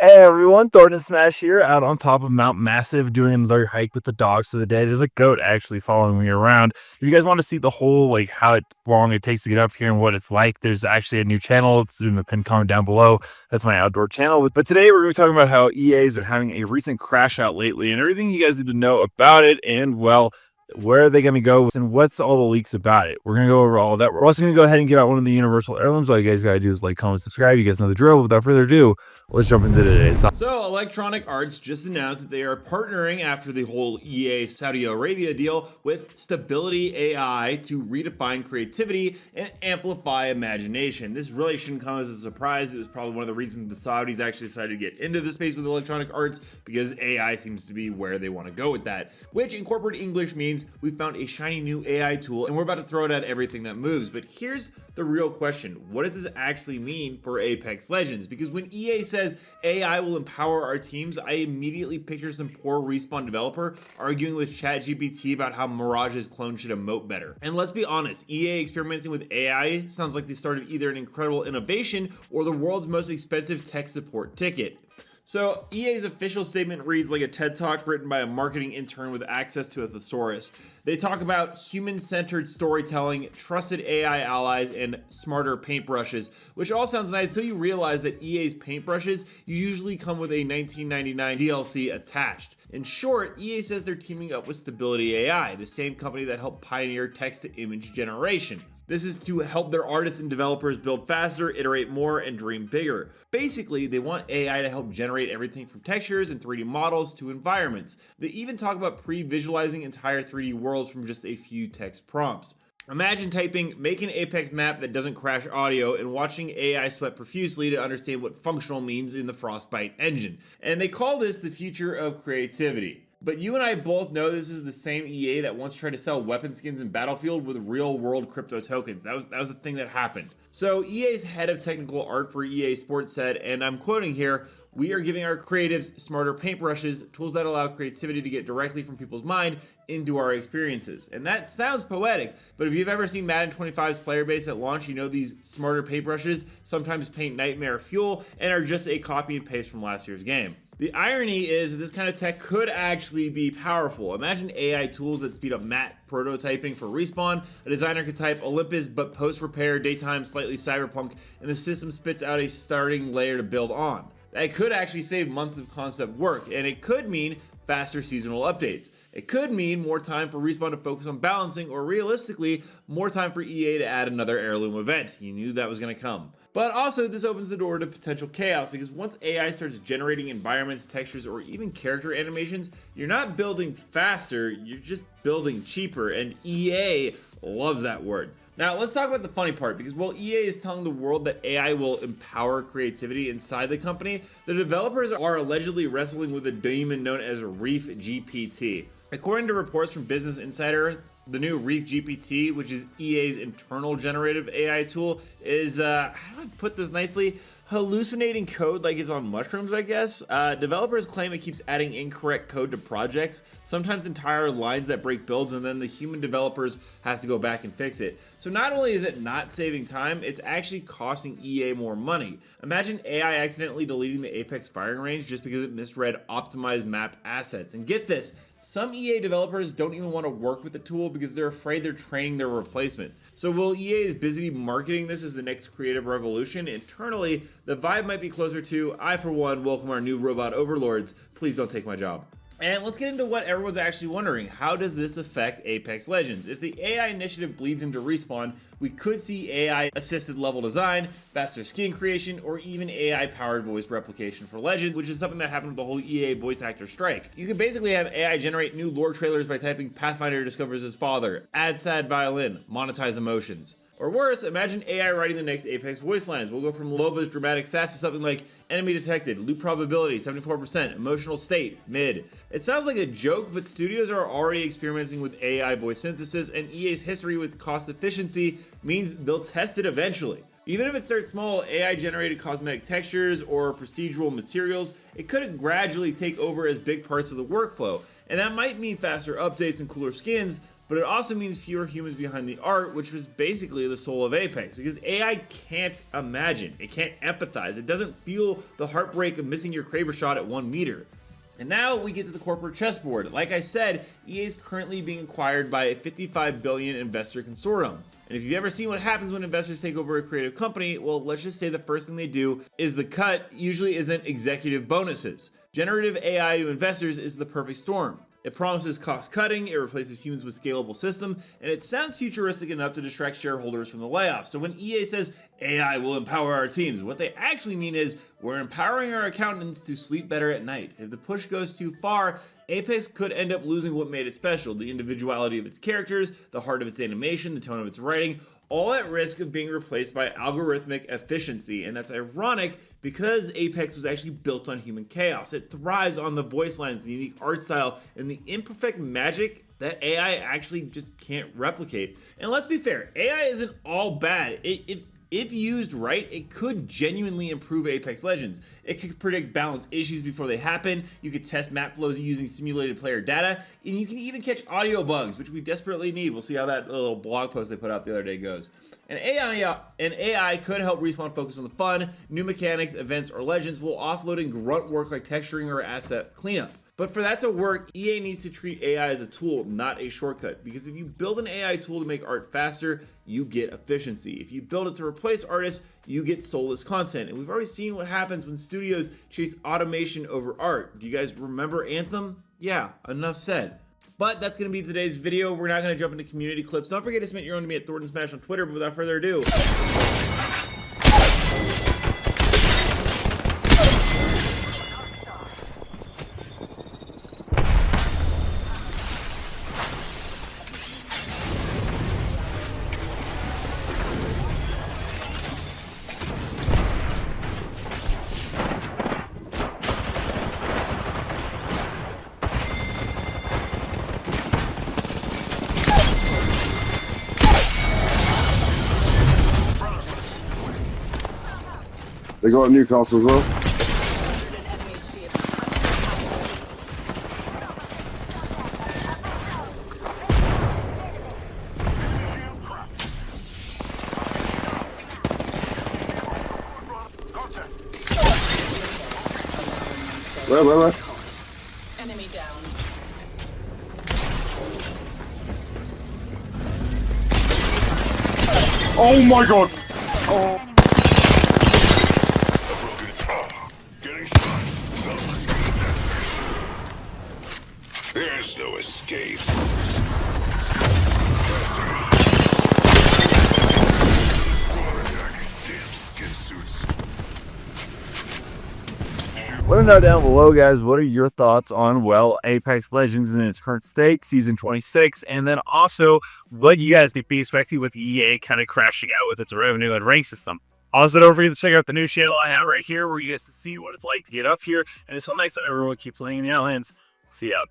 Hey everyone, Thordan Smash here, out on top of Mount Massive doing another hike with the dogs for the day. There's a goat actually following me around. If you guys want to see the whole, how long it takes to get up here and what it's like, there's actually a new channel. It's in the pinned comment down below. That's my outdoor channel. But today we're going to be talking about how EA has been having a recent crash out lately and everything you guys need to know about it and, well, where are they going to go and what's all the leaks about it. We're going to go over all of that. We're also going to go ahead and give out one of the universal heirlooms. All you guys got to do is like, comment, subscribe. You guys know the drill. Without further ado, let's jump into today's topic. So Electronic Arts just announced that they are partnering after the whole EA Saudi Arabia deal with Stability AI to redefine creativity and amplify imagination. This really shouldn't come as a surprise. It was probably one of the reasons the Saudis actually decided to get into the space with Electronic Arts, because AI seems to be where they want to go with that, which in corporate English means we found a shiny new AI tool and we're about to throw it at everything that moves. But here's the real question. What does this actually mean for Apex Legends? Because when EA says AI will empower our teams, I immediately picture some poor Respawn developer arguing with ChatGPT about how Mirage's clone should emote better. And let's be honest, EA experimenting with AI sounds like the start of either an incredible innovation or the world's most expensive tech support ticket. So EA's official statement reads like a TED Talk written by a marketing intern with access to a thesaurus. They talk about human-centered storytelling, trusted AI allies, and smarter paintbrushes, which all sounds nice until you realize that EA's paintbrushes usually come with a 1999 DLC attached. In short, EA says they're teaming up with Stability AI, the same company that helped pioneer text-to-image generation. This is to help their artists and developers build faster, iterate more, and dream bigger. Basically, they want AI to help generate everything from textures and 3D models to environments. They even talk about pre-visualizing entire 3D worlds from just a few text prompts. Imagine typing, make an Apex map that doesn't crash audio, and watching AI sweat profusely to understand what functional means in the Frostbite engine. And they call this the future of creativity. But you and I both know this is the same EA that once tried to sell weapon skins in Battlefield with real-world crypto tokens. That was the thing that happened. So EA's head of technical art for EA Sports said, and I'm quoting here, "We are giving our creatives smarter paintbrushes, tools that allow creativity to get directly from people's mind into our experiences." And that sounds poetic, but if you've ever seen Madden 25's player base at launch, you know these smarter paintbrushes sometimes paint Nightmare Fuel and are just a copy and paste from last year's game. The irony is that this kind of tech could actually be powerful. Imagine AI tools that speed up matte prototyping for Respawn. A designer could type Olympus but post-repair, daytime, slightly cyberpunk, and the system spits out a starting layer to build on. That could actually save months of concept work, and it could mean faster seasonal updates. It could mean more time for Respawn to focus on balancing, or realistically, more time for EA to add another heirloom event. You knew that was going to come. But also, this opens the door to potential chaos, because once AI starts generating environments, textures, or even character animations, you're not building faster, you're just building cheaper, and EA loves that word. Now, let's talk about the funny part, because while EA is telling the world that AI will empower creativity inside the company, the developers are allegedly wrestling with a demon known as Reef GPT. According to reports from Business Insider, the new Reef GPT, which is EA's internal generative AI tool, is, how do I put this nicely? Hallucinating code like it's on mushrooms, I guess. Developers claim it keeps adding incorrect code to projects, sometimes entire lines that break builds, and then the human developers have to go back and fix it. So not only is it not saving time, it's actually costing EA more money. Imagine AI accidentally deleting the Apex firing range just because it misread optimized map assets. And get this, some EA developers don't even want to work with the tool because they're afraid they're training their replacement. So while EA is busy marketing this as the next creative revolution, internally, the vibe might be closer to, I for one welcome our new robot overlords, please don't take my job. And let's get into what everyone's actually wondering. How does this affect Apex Legends? If the AI initiative bleeds into Respawn, we could see AI-assisted level design, faster skin creation, or even AI-powered voice replication for Legends, which is something that happened with the whole EA voice actor strike. You could basically have AI generate new lore trailers by typing Pathfinder discovers his father, add sad violin, monetize emotions. Or worse, imagine AI writing the next Apex voice lines. We'll go from Loba's dramatic stats to something like enemy detected, loot probability 74%, emotional state mid. It sounds like a joke, but studios are already experimenting with AI voice synthesis, and EA's history with cost efficiency means they'll test it eventually. Even if it starts small, AI-generated cosmetic textures or procedural materials, it could gradually take over as big parts of the workflow. And that might mean faster updates and cooler skins, but it also means fewer humans behind the art, which was basically the soul of Apex, because AI can't imagine, it can't empathize, it doesn't feel the heartbreak of missing your Kraber shot at 1 meter. And now we get to the corporate chessboard. Like I said, EA is currently being acquired by a $55 billion investor consortium. And if you've ever seen what happens when investors take over a creative company, well, let's just say the first thing they do is the cut usually isn't executive bonuses. Generative AI to investors is the perfect storm. It promises cost cutting, it replaces humans with scalable system, and it sounds futuristic enough to distract shareholders from the layoffs. So when EA says AI will empower our teams, what they actually mean is we're empowering our accountants to sleep better at night. If the push goes too far, Apex could end up losing what made it special, the individuality of its characters, the heart of its animation, the tone of its writing, all at risk of being replaced by algorithmic efficiency. And that's ironic because Apex was actually built on human chaos. It thrives on the voice lines, the unique art style, and the imperfect magic that AI actually just can't replicate. And let's be fair, AI isn't all bad. If used right, it could genuinely improve Apex Legends. It could predict balance issues before they happen, you could test map flows using simulated player data, and you can even catch audio bugs, which we desperately need. We'll see how that little blog post they put out the other day goes. And AI could help Respawn focus on the fun, new mechanics, events, or legends, while offloading grunt work like texturing or asset cleanup. But for that to work, EA needs to treat AI as a tool, not a shortcut. Because if you build an AI tool to make art faster, you get efficiency. If you build it to replace artists, you get soulless content. And we've already seen what happens when studios chase automation over art. Do you guys remember Anthem? Yeah, enough said. But that's going to be today's video. We're not going to jump into community clips. Don't forget to submit your own to me at Thordan Smash on Twitter. But without further ado, They got Newcastle as well. Where? Enemy down. Oh my god! Oh. There's no escape. Let me know down below, guys, what are your thoughts on, well, Apex Legends in its current state, Season 26, and then also what you guys could be expecting with EA kind of crashing out with its revenue and rank system. Also, don't forget to check out the new channel I have right here where you guys can see what it's like to get up here, and it's so nice that everyone keeps laying in the islands. See you out there.